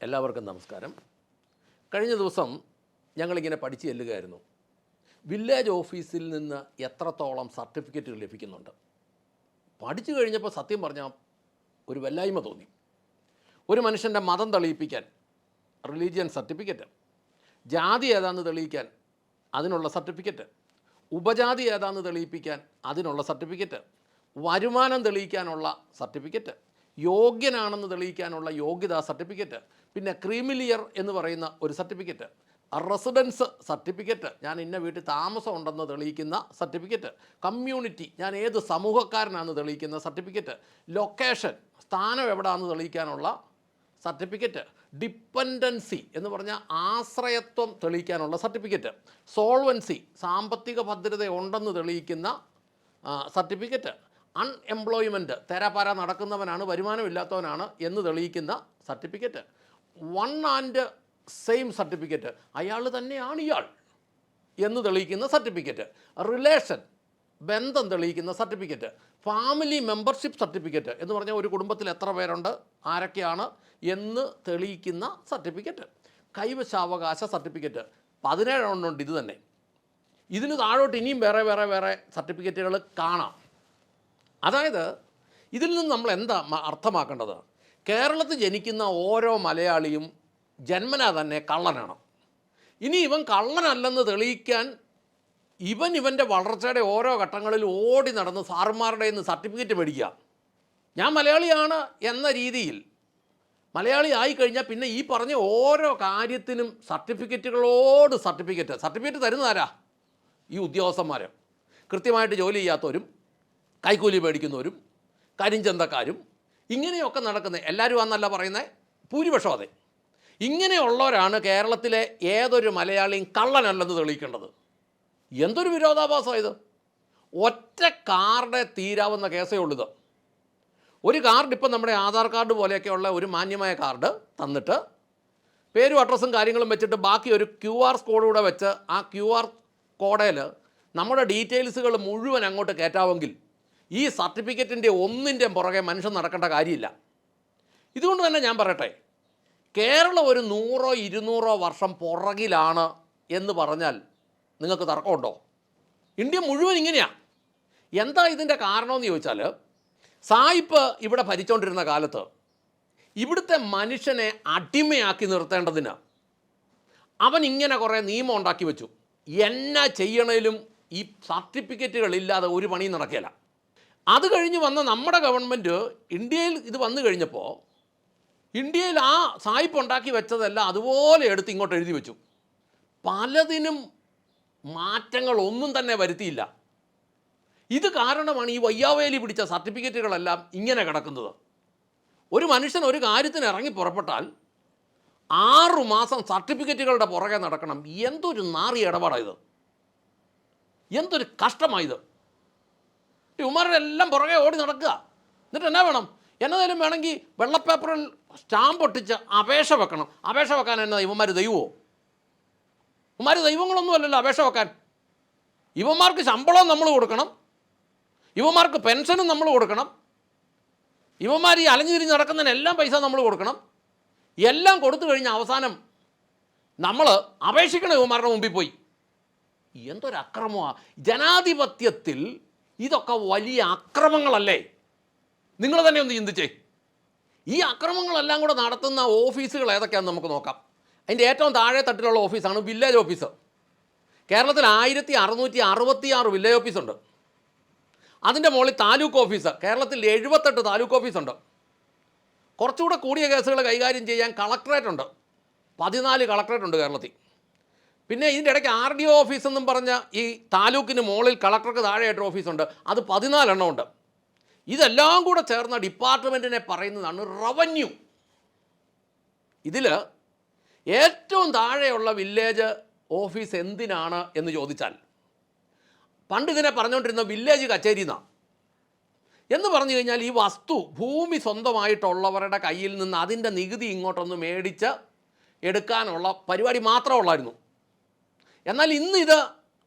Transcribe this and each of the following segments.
എല്ലാവർക്കും നമസ്കാരം. കഴിഞ്ഞ ദിവസം ഞങ്ങളിങ്ങനെ പഠിച്ച് ചെല്ലുകയായിരുന്നു. വില്ലേജ് ഓഫീസിൽ നിന്ന് എത്രത്തോളം സർട്ടിഫിക്കറ്റുകൾ ലഭിക്കുന്നുണ്ട്. പഠിച്ചു കഴിഞ്ഞപ്പോൾ സത്യം പറഞ്ഞാൽ ഒരു വല്ലായ്മ തോന്നി. ഒരു മനുഷ്യൻ്റെ മതം തെളിയിപ്പിക്കാൻ റിലീജിയൻ സർട്ടിഫിക്കറ്റ്, ജാതി ഏതാണെന്ന് തെളിയിക്കാൻ അതിനുള്ള സർട്ടിഫിക്കറ്റ്, ഉപജാതി ഏതാണെന്ന് തെളിയിപ്പിക്കാൻ അതിനുള്ള സർട്ടിഫിക്കറ്റ്, വരുമാനം തെളിയിക്കാനുള്ള സർട്ടിഫിക്കറ്റ്, യോഗ്യനാണെന്ന് തെളിയിക്കാനുള്ള യോഗ്യതാ സർട്ടിഫിക്കറ്റ്, പിന്നെ ക്രീമിലിയർ എന്ന് പറയുന്ന ഒരു സർട്ടിഫിക്കറ്റ്, റെസിഡൻസ് സർട്ടിഫിക്കറ്റ്, ഞാൻ ഇന്ന വീട്ടിൽ താമസം ഉണ്ടെന്ന് തെളിയിക്കുന്ന സർട്ടിഫിക്കറ്റ്, കമ്മ്യൂണിറ്റി, ഞാൻ ഏത് സമൂഹക്കാരനാണെന്ന് തെളിയിക്കുന്ന സർട്ടിഫിക്കറ്റ്, ലൊക്കേഷൻ, സ്ഥാനം എവിടെയാണെന്ന് തെളിയിക്കാനുള്ള സർട്ടിഫിക്കറ്റ്, ഡിപ്പെൻഡൻസി എന്ന് പറഞ്ഞാൽ ആശ്രയത്വം തെളിയിക്കാനുള്ള സർട്ടിഫിക്കറ്റ്, സോൾവൻസി, സാമ്പത്തിക ഭദ്രത ഉണ്ടെന്ന് തെളിയിക്കുന്ന സർട്ടിഫിക്കറ്റ്, അൺഎംപ്ലോയ്മെൻറ്റ്, തെരപാര നടക്കുന്നവനാണ്, വരുമാനമില്ലാത്തവനാണ് എന്ന് തെളിയിക്കുന്ന certificate, one and same certificate, അയാൾ തന്നെയാണ് ഇയാൾ എന്ന് തെളിയിക്കുന്ന സർട്ടിഫിക്കറ്റ്, റിലേഷൻ, ബന്ധം തെളിയിക്കുന്ന സർട്ടിഫിക്കറ്റ്, ഫാമിലി മെമ്പർഷിപ്പ് സർട്ടിഫിക്കറ്റ് എന്ന് പറഞ്ഞാൽ ഒരു കുടുംബത്തിൽ എത്ര പേരുണ്ട്, ആരൊക്കെയാണ് എന്ന് തെളിയിക്കുന്ന സർട്ടിഫിക്കറ്റ്, കൈവശാവകാശ സർട്ടിഫിക്കറ്റ്, 17 എണ്ണമുണ്ട്. ഇത് തന്നെ ഇതിന് താഴോട്ട് ഇനിയും വേറെ സർട്ടിഫിക്കറ്റുകൾ കാണാം. അതായത് ഇതിൽ നിന്ന് നമ്മൾ എന്താ അർത്ഥമാക്കേണ്ടത്? കേരളത്തിൽ ജനിക്കുന്ന ഓരോ മലയാളിയും ജന്മനാ തന്നെ കള്ളനാണ്. ഇനി ഇവൻ കള്ളനല്ലെന്ന് തെളിയിക്കാൻ ഇവൻ്റെ വളർച്ചയുടെ ഓരോ ഘട്ടങ്ങളിൽ ഓടി നടന്ന് സാറുമാരുടെ നിന്ന് സർട്ടിഫിക്കറ്റ് മേടിക്കുക. ഞാൻ മലയാളിയാണ് എന്ന രീതിയിൽ മലയാളി ആയിക്കഴിഞ്ഞാൽ പിന്നെ ഈ പറഞ്ഞ ഓരോ കാര്യത്തിനും സർട്ടിഫിക്കറ്റുകളോട് സർട്ടിഫിക്കറ്റ് തരുന്നതാരാ? ഈ ഉദ്യോഗസ്ഥന്മാർ. കൃത്യമായിട്ട് ജോലി ചെയ്യാത്തവരും കൈക്കൂലി മേടിക്കുന്നവരും കരിഞ്ചന്തക്കാരും ഇങ്ങനെയൊക്കെ നടക്കുന്നത് എല്ലാവരും ആണെന്നല്ല പറയുന്നത്, ഭൂരിപക്ഷം അതെ. ഇങ്ങനെയുള്ളവരാണ് കേരളത്തിലെ ഏതൊരു മലയാളിയും കള്ളനല്ലെന്ന് തെളിയിക്കേണ്ടത്. എന്തൊരു വിരോധാഭാസമാണ് ഇത്! ഒറ്റ കാർഡ് തീരാവുന്ന കേസേ ഉള്ളൂ ഇത്. ഒരു കാർഡ് ഇപ്പം നമ്മുടെ ആധാർ കാർഡ് പോലെയൊക്കെയുള്ള ഒരു മാന്യമായ കാർഡ് തന്നിട്ട് പേരും അഡ്രസ്സും കാര്യങ്ങളും വെച്ചിട്ട് ബാക്കി ഒരു QR കോഡൂടെ വെച്ച് ആ QR കോഡിൽ നമ്മുടെ ഡീറ്റെയിൽസുകൾ മുഴുവൻ അങ്ങോട്ട് കയറ്റാമെങ്കിൽ ഈ സർട്ടിഫിക്കറ്റിൻ്റെ ഒന്നിൻ്റെ പുറകെ മനുഷ്യൻ നടക്കേണ്ട കാര്യമില്ല. ഇതുകൊണ്ട് തന്നെ ഞാൻ പറയട്ടെ, കേരളം ഒരു 100-200 വർഷം പുറകിലാണ് എന്ന് പറഞ്ഞാൽ നിങ്ങൾക്ക് തർക്കമുണ്ടോ? ഇന്ത്യ മുഴുവൻ ഇങ്ങനെയാണ്. എന്താ ഇതിൻ്റെ കാരണമെന്ന് ചോദിച്ചാൽ, സായിപ്പ് ഇവിടെ ഭരിച്ചുകൊണ്ടിരുന്ന കാലത്ത് ഇവിടുത്തെ മനുഷ്യനെ അടിമയാക്കി നിർത്തേണ്ടതിന് അവൻ ഇങ്ങനെ കുറേ നിയമം ഉണ്ടാക്കി വെച്ചു. എന്നാ ചെയ്യണേലും ഈ സർട്ടിഫിക്കറ്റുകളില്ലാതെ ഒരു പണിയും നടക്കില്ല. അത് കഴിഞ്ഞ് വന്ന നമ്മുടെ ഗവൺമെൻറ് ഇന്ത്യയിൽ ഇത് വന്നു കഴിഞ്ഞപ്പോൾ ഇന്ത്യയിൽ ആ സായിപ്പ് ഉണ്ടാക്കി വെച്ചതെല്ലാം അതുപോലെ എടുത്ത് ഇങ്ങോട്ട് എഴുതി വെച്ചു. പലതിനും മാറ്റങ്ങളൊന്നും തന്നെ വരുത്തിയില്ല. ഇത് കാരണമാണ് ഈ വയ്യാവേലി പിടിച്ച സർട്ടിഫിക്കറ്റുകളെല്ലാം ഇങ്ങനെ കിടക്കുന്നത്. ഒരു മനുഷ്യൻ ഒരു കാര്യത്തിന് ഇറങ്ങി പുറപ്പെട്ടാൽ 6 മാസം സർട്ടിഫിക്കറ്റുകളുടെ പുറകെ നടക്കണം. എന്തൊരു നാറിയ ഇടപാടായത്! എന്തൊരു കഷ്ടമായത്! ഇവന്മാരുടെ എല്ലാം പുറകെ ഓടി നടക്കുക. എന്നിട്ട് എന്നാ വേണം? എന്നതേലും വേണമെങ്കിൽ വെള്ളപ്പേപ്പറിൽ സ്റ്റാമ്പ് ഒട്ടിച്ച് അപേക്ഷ വെക്കണം. അപേക്ഷ വെക്കാൻ എന്നാ ഇവന്മാർ ദൈവമോ? ഇവന്മാർ ദൈവങ്ങളൊന്നും അല്ലല്ലോ അപേക്ഷ വെക്കാൻ. ഇവന്മാർക്ക് ശമ്പളവും നമ്മൾ കൊടുക്കണം, ഇവന്മാർക്ക് പെൻഷനും നമ്മൾ കൊടുക്കണം, ഇവന്മാർ ഈ അലഞ്ഞു തിരിഞ്ഞ് നടക്കുന്നതിനെല്ലാം പൈസ നമ്മൾ കൊടുക്കണം. എല്ലാം കൊടുത്തു കഴിഞ്ഞ അവസാനം നമ്മൾ അപേക്ഷിക്കണം ഇവന്മാരുടെ മുമ്പിൽ പോയി. എന്തൊരു അക്രമമാണ്! ജനാധിപത്യത്തിൽ ഇതൊക്കെ വലിയ അക്രമങ്ങളല്ലേ? നിങ്ങൾ തന്നെ ഒന്ന് ചിന്തിച്ചേ. ഈ അക്രമങ്ങളെല്ലാം കൂടെ നടത്തുന്ന ഓഫീസുകൾ ഏതൊക്കെയാണെന്ന് നമുക്ക് നോക്കാം. അതിൻ്റെ ഏറ്റവും താഴെ തട്ടിലുള്ള ഓഫീസാണ് വില്ലേജ് ഓഫീസ്. കേരളത്തിൽ 1666 വില്ലേജ് ഓഫീസുണ്ട്. അതിൻ്റെ മുകളിൽ താലൂക്ക് ഓഫീസ്. കേരളത്തിൽ 78 താലൂക്ക് ഓഫീസുണ്ട്. കുറച്ചുകൂടെ കൂടിയ കേസുകൾ കൈകാര്യം ചെയ്യാൻ കളക്ടറേറ്റ് ഉണ്ട്. 14 കളക്ടറേറ്റ് ഉണ്ട് കേരളത്തിൽ. പിന്നെ ഇതിൻ്റെ ഇടയ്ക്ക് RDO ഓഫീസെന്നും പറഞ്ഞ ഈ താലൂക്കിന് മുകളിൽ കളക്ടർക്ക് താഴെയായിട്ട് ഓഫീസുണ്ട്. അത് 14 എണ്ണമുണ്ട്. ഇതെല്ലാം കൂടെ ചേർന്ന ഡിപ്പാർട്ട്മെൻറ്റിനെ പറയുന്നതാണ് റവന്യൂ. ഇതിൽ ഏറ്റവും താഴെയുള്ള വില്ലേജ് ഓഫീസ് എന്തിനാണ് എന്ന് ചോദിച്ചാൽ, പണ്ട് ഇതിനെ പറഞ്ഞുകൊണ്ടിരുന്ന വില്ലേജ് കച്ചേരി എന്ന് പറഞ്ഞു കഴിഞ്ഞാൽ ഈ ഭൂമി സ്വന്തമായിട്ടുള്ളവരുടെ കയ്യിൽ നിന്ന് അതിൻ്റെ നികുതി ഇങ്ങോട്ടൊന്ന് മേടിച്ച് എടുക്കാനുള്ള പരിപാടി മാത്രമുള്ളായിരുന്നു. എന്നാൽ ഇന്നിത്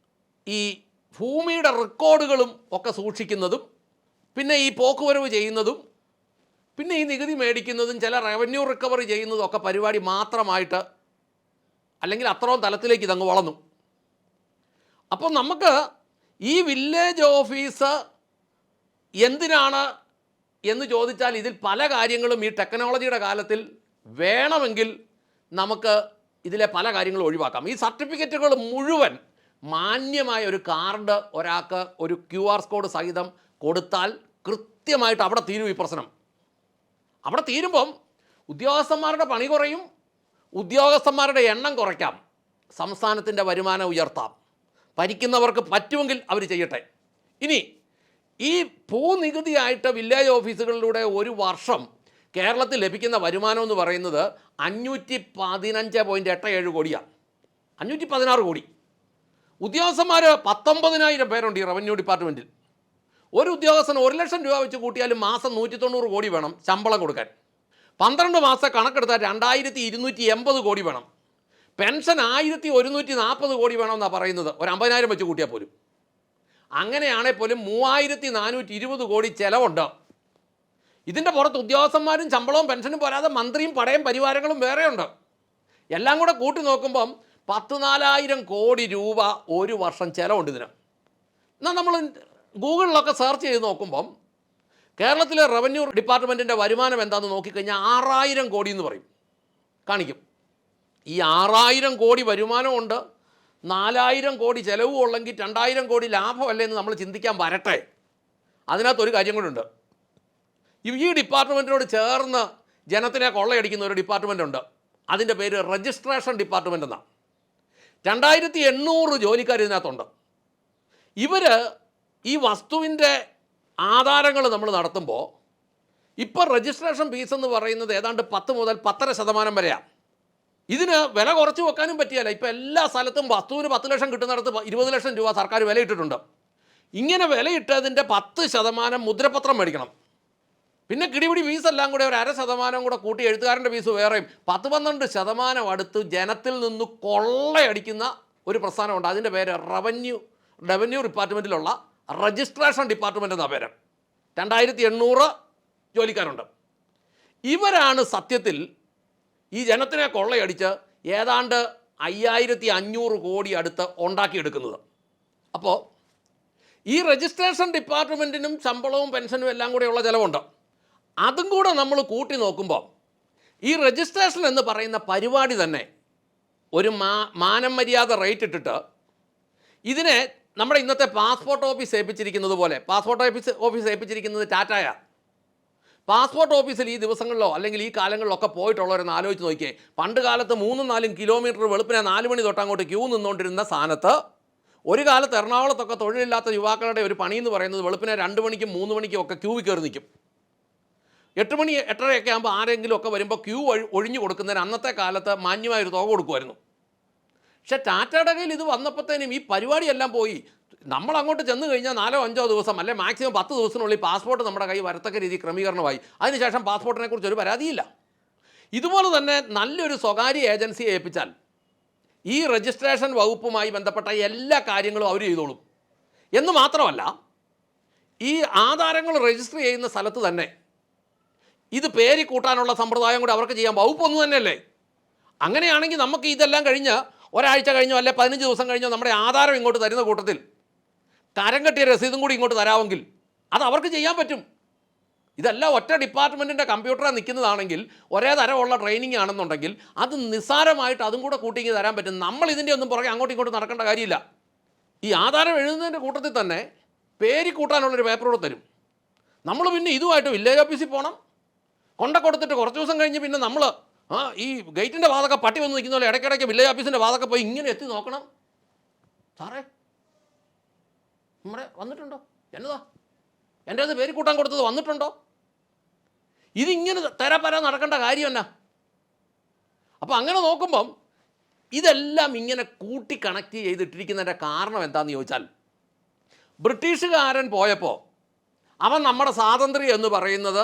ഈ ഭൂമിയുടെ റെക്കോർഡുകളും ഒക്കെ സൂക്ഷിക്കുന്നതും പിന്നെ ഈ പോക്കുവരവ് ചെയ്യുന്നതും പിന്നെ ഈ നികുതി മേടിക്കുന്നതും ചില റവന്യൂ റിക്കവറി ചെയ്യുന്നതും ഒക്കെ പരിപാടി മാത്രമായിട്ട് അല്ലെങ്കിൽ അത്രയും തലത്തിലേക്ക് ഇതങ്ങ് വളർന്നു. അപ്പോൾ നമുക്ക് ഈ വില്ലേജ് ഓഫീസ് എന്തിനാണ് എന്ന് ചോദിച്ചാൽ ഇതിൽ പല കാര്യങ്ങളും ഈ ടെക്നോളജിയുടെ കാലത്തിൽ വേണമെങ്കിൽ നമുക്ക് ഇതിലെ പല കാര്യങ്ങളും ഒഴിവാക്കാം. ഈ സർട്ടിഫിക്കറ്റുകൾ മുഴുവൻ മാന്യമായ ഒരു കാർഡ് ഒരാൾക്ക് ഒരു QR കോഡ് സഹിതം കൊടുത്താൽ കൃത്യമായിട്ട് അവിടെ തീരും ഈ പ്രശ്നം. അവിടെ തീരുമ്പം ഉദ്യോഗസ്ഥന്മാരുടെ പണി കുറയും, ഉദ്യോഗസ്ഥന്മാരുടെ എണ്ണം കുറയ്ക്കാം, സംസ്ഥാനത്തിൻ്റെ വരുമാനം ഉയർത്താം. ഭരിക്കുന്നവർക്ക് പറ്റുമെങ്കിൽ അവർ ചെയ്യട്ടെ. ഇനി ഈ ഭൂനികുതിയായിട്ട് വില്ലേജ് ഓഫീസുകളിലൂടെ ഒരു വർഷം കേരളത്തിൽ ലഭിക്കുന്ന വരുമാനം എന്ന് പറയുന്നത് 515.87 കോടിയാണ്. 516 കോടി. ഉദ്യോഗസ്ഥന്മാർ 19,000 പേരുണ്ട് ഈ റവന്യൂ ഡിപ്പാർട്ട്മെൻറ്റിൽ. ഒരു ഉദ്യോഗസ്ഥന് 1 ലക്ഷം രൂപ വെച്ച് കൂട്ടിയാലും മാസം 190 കോടി വേണം ശമ്പളം കൊടുക്കാൻ. 12 മാസത്തെ കണക്കെടുത്താൽ 2,280 കോടി വേണം. പെൻഷൻ 1,140 കോടി വേണമെന്നാണ് പറയുന്നത്, ഒരു 50,000 വെച്ച് കൂട്ടിയാൽ പോലും. അങ്ങനെയാണെങ്കിൽ പോലും 3,420 കോടി ചിലവുണ്ട്. ഇതിൻ്റെ പുറത്ത് ഉദ്യോഗസ്ഥന്മാരും ശമ്പളവും പെൻഷനും പോരാതെ മന്ത്രിയും പടയും പരിവാരങ്ങളും വേറെയുണ്ട്. എല്ലാം കൂടെ കൂട്ടി നോക്കുമ്പം 14,000 കോടി രൂപ ഒരു വർഷം ചിലവുണ്ട് ഇതിന്. എന്നാൽ നമ്മൾ ഗൂഗിളിലൊക്കെ സെർച്ച് ചെയ്ത് നോക്കുമ്പം കേരളത്തിലെ റവന്യൂ ഡിപ്പാർട്ട്മെൻറ്റിൻ്റെ വരുമാനം എന്താണെന്ന് നോക്കിക്കഴിഞ്ഞാൽ 6,000 കോടി എന്ന് പറയും, കാണിക്കും. ഈ 6,000 കോടി വരുമാനമുണ്ട്, 4,000 കോടി ചിലവും ഉള്ളെങ്കിൽ 2,000 കോടി ലാഭമല്ലേ എന്ന് നമ്മൾ ചിന്തിക്കാൻ വരട്ടെ. അതിനകത്തൊരു കാര്യം കൂടെ. ഈ ഡിപ്പാർട്ട്മെൻറ്റിനോട് ചേർന്ന് ജനത്തിനെ കൊള്ളയടിക്കുന്ന ഒരു ഡിപ്പാർട്ട്മെൻ്റ് ഉണ്ട്. അതിൻ്റെ പേര് രജിസ്ട്രേഷൻ ഡിപ്പാർട്ട്മെൻ്റ് എന്നാണ്. 2,800 ജോലിക്കാർ ഇതിനകത്തുണ്ട്. ഇവർ ഈ വസ്തുവിൻ്റെ ആധാരങ്ങൾ നമ്മൾ നടത്തുമ്പോൾ ഇപ്പോൾ രജിസ്ട്രേഷൻ ഫീസ് എന്ന് പറയുന്നത് ഏതാണ്ട് 10 മുതൽ 10.5% വരെയാണ്. ഇതിന് വില കുറച്ച് വെക്കാനും പറ്റിയല്ല. ഇപ്പോൾ എല്ലാ സ്ഥലത്തും വസ്തുവിന് 10 ലക്ഷം കിട്ടുന്നിടത്ത് 20 ലക്ഷം രൂപ സർക്കാർ വിലയിട്ടിട്ടുണ്ട്. ഇങ്ങനെ വിലയിട്ടതിൻ്റെ 10% മുദ്രപത്രം മേടിക്കണം. പിന്നെ കിടിപിടി ഫീസെല്ലാം കൂടെ ഒരു 0.5% കൂടെ കൂട്ടി എഴുത്തുകാരൻ്റെ ഫീസ് വേറെയും 10-12% അടുത്ത് ജനത്തിൽ നിന്ന് കൊള്ളയടിക്കുന്ന ഒരു പ്രസ്ഥാനമുണ്ട്. അതിൻ്റെ പേര് റവന്യൂ ഡിപ്പാർട്ട്മെൻറ്റിലുള്ള രജിസ്ട്രേഷൻ ഡിപ്പാർട്ട്മെൻറ്റ് എന്ന പേര്. 2,800 ജോലിക്കാരുണ്ട്. ഇവരാണ് സത്യത്തിൽ ഈ ജനത്തിനെ കൊള്ളയടിച്ച് ഏതാണ്ട് 5,500 കോടി അടുത്ത് ഉണ്ടാക്കിയെടുക്കുന്നത്. അപ്പോൾ ഈ രജിസ്ട്രേഷൻ ഡിപ്പാർട്ട്മെൻറ്റിനും ശമ്പളവും പെൻഷനും എല്ലാം കൂടെയുള്ള ചിലവുണ്ട്. അതും കൂടെ നമ്മൾ കൂട്ടി നോക്കുമ്പോൾ ഈ രജിസ്ട്രേഷൻ എന്ന് പറയുന്ന പരിപാടി തന്നെ ഒരു മാനം മര്യാദ റേറ്റ് ഇട്ടിട്ട് ഇതിനെ നമ്മുടെ ഇന്നത്തെ പാസ്പോർട്ട് ഓഫീസ് ഏൽപ്പിച്ചിരിക്കുന്നത് പോലെ, പാസ്പോർട്ട് ഓഫീസ് ഏൽപ്പിച്ചിരിക്കുന്നത് ടാറ്റയാണ്. പാസ്പോർട്ട് ഓഫീസിൽ ഈ ദിവസങ്ങളിലോ അല്ലെങ്കിൽ ഈ കാലങ്ങളിലൊക്കെ പോയിട്ടുള്ളവരെന്ന് ആലോചിച്ച് നോക്കിയേ. പണ്ട് കാലത്ത് 3-4 കിലോമീറ്റർ വെളുപ്പിനെ 4 മണി തൊട്ട് അങ്ങോട്ട് ക്യൂ നിന്നുകൊണ്ടിരുന്ന സ്ഥാനത്ത് ഒരു കാലത്ത് എറണാകുളത്തൊക്കെ തൊഴിലില്ലാത്ത യുവാക്കളുടെ ഒരു പണി എന്ന് പറയുന്നത് വെളുപ്പിനെ 2 മണിക്കും 3 മണിക്കും ഒക്കെ ക്യൂവിൽ കയറി നിൽക്കും. 8 മണി 8:30 ആകുമ്പോൾ ആരെങ്കിലും ഒക്കെ വരുമ്പോൾ ക്യൂ ഒഴിഞ്ഞു കൊടുക്കുന്നതിന് അന്നത്തെ കാലത്ത് മാന്യമായൊരു തുക കൊടുക്കുമായിരുന്നു. പക്ഷേ ടാറ്റയുടെ കയ്യിൽ ഇത് വന്നപ്പോഴത്തേനും ഈ പരിപാടിയെല്ലാം പോയി. നമ്മൾ അങ്ങോട്ട് ചെന്ന് കഴിഞ്ഞാൽ 4-5 ദിവസം അല്ലെ മാക്സിമം 10 ദിവസത്തിനുള്ളിൽ പാസ്പോർട്ട് നമ്മുടെ കൈ വരത്തക്ക രീതി ക്രമീകരണമായി. അതിനുശേഷം പാസ്പോർട്ടിനെ കുറിച്ച് ഒരു പരാതിയില്ല. ഇതുപോലെ തന്നെ നല്ലൊരു സ്വകാര്യ ഏജൻസിയെ ഏൽപ്പിച്ചാൽ ഈ രജിസ്ട്രേഷൻ വകുപ്പുമായി ബന്ധപ്പെട്ട എല്ലാ കാര്യങ്ങളും അവർ ചെയ്തോളും. എന്ന് മാത്രമല്ല, ഈ ആധാരങ്ങൾ രജിസ്റ്റർ ചെയ്യുന്ന സ്ഥലത്ത് തന്നെ ഇത് പേരി കൂട്ടാനുള്ള സമ്പ്രദായം കൂടെ അവർക്ക് ചെയ്യാൻ വകുപ്പൊന്നു തന്നെയല്ലേ. അങ്ങനെയാണെങ്കിൽ നമുക്ക് ഇതെല്ലാം കഴിഞ്ഞ് ഒരാഴ്ച കഴിഞ്ഞോ അല്ലെ 15 ദിവസം കഴിഞ്ഞോ നമ്മുടെ ആധാരം ഇങ്ങോട്ട് തരുന്ന കൂട്ടത്തിൽ തരം കെട്ടിയ രസീതും കൂടി ഇങ്ങോട്ട് തരാമെങ്കിൽ അത് അവർക്ക് ചെയ്യാൻ പറ്റും. ഇതെല്ലാം ഒറ്റ ഡിപ്പാർട്ട്മെൻറ്റിൻ്റെ കമ്പ്യൂട്ടറിൽ നിൽക്കുന്നതാണെങ്കിൽ ഒരേ തരമുള്ള ട്രെയിനിങ് ആണെന്നുണ്ടെങ്കിൽ അത് നിസ്സാരമായിട്ട് അതും കൂടെ കൂട്ടിങ്ങി തരാൻ പറ്റും. നമ്മൾ ഇതിൻ്റെ ഒന്നും പുറകെ അങ്ങോട്ടും ഇങ്ങോട്ടും നടക്കേണ്ട കാര്യമില്ല. ഈ ആധാരം എഴുതുന്നതിൻ്റെ കൂട്ടത്തിൽ തന്നെ പേര് കൂട്ടാനുള്ളൊരു പേപ്പറോട് തരും. നമ്മൾ പിന്നെ ഇതുമായിട്ട് വില്ലേജ് ഓഫീസിൽ പോകണം. കൊടുത്തിട്ട് കുറച്ച് ദിവസം കഴിഞ്ഞ് പിന്നെ നമ്മൾ ഈ ഗേറ്റിൻ്റെ വാതൊക്കെ പട്ടി വന്ന് നിൽക്കുന്ന പോലെ ഇടയ്ക്കിടയ്ക്ക് വില്ലേജ് ഓഫീസിൻ്റെ വാതൊക്കെ പോയി ഇങ്ങനെ എത്തി നോക്കണം. സാറേ നമ്മുടെ വന്നിട്ടുണ്ടോ, എന്നതാ എൻ്റെ അത് പേര് കൂട്ടാൻ കൊടുത്തത് വന്നിട്ടുണ്ടോ? ഇതിങ്ങനെ തരാപ്പരാ നടക്കേണ്ട കാര്യം എന്നാ? അപ്പോൾ അങ്ങനെ നോക്കുമ്പം ഇതെല്ലാം ഇങ്ങനെ കൂട്ടി കണക്ട് ചെയ്തിട്ടിരിക്കുന്നതിൻ്റെ കാരണം എന്താണെന്ന് ചോദിച്ചാൽ, ബ്രിട്ടീഷുകാരൻ പോയപ്പോൾ അവൻ നമ്മുടെ സ്വാതന്ത്ര്യം എന്ന് പറയുന്നത്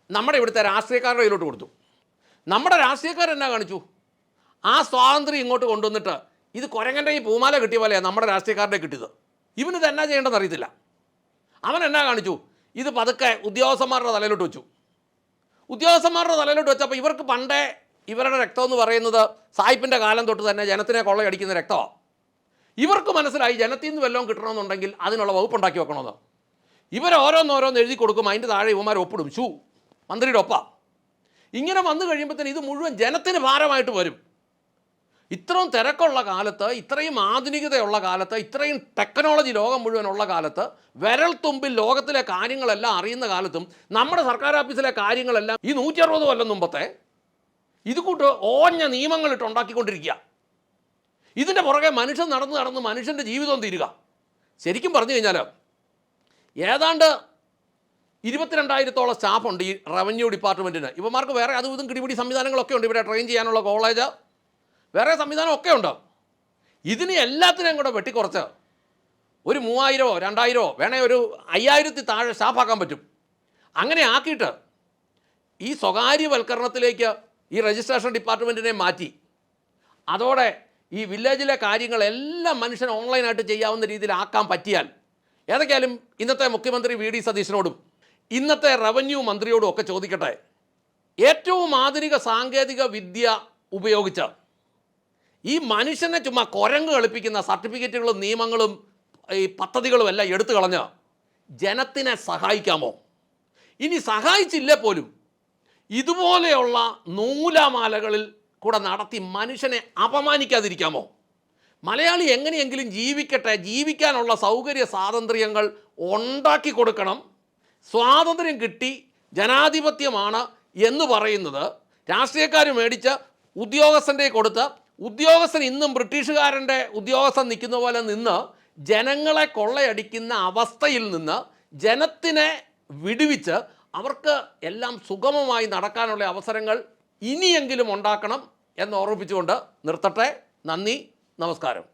നമ്മുടെ ഇവിടുത്തെ രാഷ്ട്രീയക്കാരുടെ കയ്യിലോട്ട് കൊടുത്തു. നമ്മുടെ രാഷ്ട്രീയക്കാരെന്നാ കാണിച്ചു? ആ സ്വാതന്ത്ര്യം ഇങ്ങോട്ട് കൊണ്ടുവന്നിട്ട് ഇത് കുരങ്ങൻ്റെ ഈ പൂമാല കിട്ടിയ പോലെയാണ് നമ്മുടെ രാഷ്ട്രീയക്കാരുടെ കിട്ടിയത്. ഇവനിത് എന്നാ ചെയ്യേണ്ടതെന്ന് അറിയത്തില്ല. അവൻ എന്നാ കാണിച്ചു? ഇത് പതുക്കെ ഉദ്യോഗസ്ഥന്മാരുടെ തലയിലോട്ട് വെച്ചു. ഉദ്യോഗസ്ഥന്മാരുടെ തലയിലോട്ട് വെച്ചപ്പോൾ ഇവർക്ക് പണ്ടേ ഇവരുടെ രക്തം എന്ന് പറയുന്നത് സായിപ്പിൻ്റെ കാലം തൊട്ട് തന്നെ ജനത്തിനെ കൊള്ളയടിക്കുന്ന രക്തമാണ്. ഇവർക്ക് മനസ്സിലായി ജനത്തിൽ നിന്ന് വല്ലതും കിട്ടണമെന്നുണ്ടെങ്കിൽ അതിനുള്ള വകുപ്പുണ്ടാക്കി വെക്കണമെന്ന്. ഇവരോരോന്നോരോന്ന് എഴുതി കൊടുക്കും, അതിൻ്റെ താഴെ ഇവന്മാർ ഒപ്പിടും, മന്ത്രിയുടെ ഒപ്പ. ഇങ്ങനെ വന്നു കഴിയുമ്പോഴത്തേന് ഇത് മുഴുവൻ ജനത്തിന് ഭാരമായിട്ട് വരും. ഇത്രയും തിരക്കുള്ള കാലത്ത്, ഇത്രയും ആധുനികതയുള്ള കാലത്ത്, ഇത്രയും ടെക്നോളജി ലോകം മുഴുവനുള്ള കാലത്ത്, വിരൽ തുമ്പിൽ ലോകത്തിലെ കാര്യങ്ങളെല്ലാം അറിയുന്ന കാലത്തും നമ്മുടെ സർക്കാർ ഓഫീസിലെ കാര്യങ്ങളെല്ലാം ഈ 160 കൊല്ലം മുമ്പത്തെ ഇത് കൂട്ട് ഓഞ്ഞ നിയമങ്ങളിട്ട് ഉണ്ടാക്കിക്കൊണ്ടിരിക്കുക. ഇതിൻ്റെ പുറകെ മനുഷ്യൻ നടന്ന് മനുഷ്യൻ്റെ ജീവിതം തീരുക. ശരിക്കും പറഞ്ഞു കഴിഞ്ഞാൽ ഏതാണ്ട് 22,000-ഓളം സ്റ്റാഫുണ്ട് ഈ റവന്യൂ ഡിപ്പാർട്ട്മെൻറ്റിന്. ഇവന്മാർക്ക് വേറെ അതും ഇതും കിടിപിടി സംവിധാനങ്ങളൊക്കെ ഉണ്ട്. ഇവിടെ ട്രെയിൻ ചെയ്യാനുള്ള കോളേജ്, വേറെ സംവിധാനമൊക്കെ ഉണ്ട്. ഇതിന് എല്ലാത്തിനെയും കൂടെ വെട്ടിക്കുറച്ച് ഒരു 3000-ഓ 2000-ഓ വേണേൽ ഒരു 5000-ത്തിൽ താഴെ സ്റ്റാഫാക്കാൻ പറ്റും. അങ്ങനെ ആക്കിയിട്ട് ഈ സ്വകാര്യവൽക്കരണത്തിലേക്ക് ഈ രജിസ്ട്രേഷൻ ഡിപ്പാർട്ട്മെൻറ്റിനെ മാറ്റി അതോടെ ഈ വില്ലേജിലെ കാര്യങ്ങളെല്ലാം മനുഷ്യൻ ഓൺലൈനായിട്ട് ചെയ്യാവുന്ന രീതിയിൽ ആക്കാൻ പറ്റിയാൽ, ഏതൊക്കെയാലും ഇന്നത്തെ മുഖ്യമന്ത്രി വി ഡി സതീശനോടും ഇന്നത്തെ റവന്യൂ മന്ത്രിയോടും ഒക്കെ ചോദിക്കട്ടെ, ഏറ്റവും ആധുനിക സാങ്കേതിക വിദ്യ ഉപയോഗിച്ച് ഈ മനുഷ്യനെ ചുമ്മാ കുരങ്ങ് കളിപ്പിക്കുന്ന സർട്ടിഫിക്കറ്റുകളും നിയമങ്ങളും ഈ പദ്ധതികളും എല്ലാം എടുത്തു കളഞ്ഞ് ജനത്തിനെ സഹായിക്കാമോ? ഇനി സഹായിച്ചില്ലേ പോലും ഇതുപോലെയുള്ള നൂലാമാലകളിൽ കൂടെ നടത്തി മനുഷ്യനെ അപമാനിക്കാതിരിക്കാമോ? മലയാളി എങ്ങനെയെങ്കിലും ജീവിക്കട്ടെ, ജീവിക്കാനുള്ള സൗകര്യ സ്വാതന്ത്ര്യങ്ങൾ ഉണ്ടാക്കി കൊടുക്കണം. സ്വാതന്ത്ര്യം കിട്ടി, ജനാധിപത്യമാണ് എന്ന് പറയുന്നത് രാഷ്ട്രീയക്കാർ മേടിച്ച് ഉദ്യോഗസ്ഥൻ്റെ കൊടുത്ത്, ഉദ്യോഗസ്ഥൻ ഇന്നും ബ്രിട്ടീഷുകാരൻ്റെ ഉദ്യോഗസ്ഥൻ നിൽക്കുന്ന പോലെ നിന്ന് ജനങ്ങളെ കൊള്ളയടിക്കുന്ന അവസ്ഥയിൽ നിന്ന് ജനത്തിനെ വിടുവിച്ച് അവർക്ക് എല്ലാം സുഗമമായി നടക്കാനുള്ള അവസരങ്ങൾ ഇനിയെങ്കിലും ഉണ്ടാക്കണം എന്ന് ഓർമ്മിപ്പിച്ചുകൊണ്ട് നിർത്തട്ടെ. നന്ദി, നമസ്കാരം.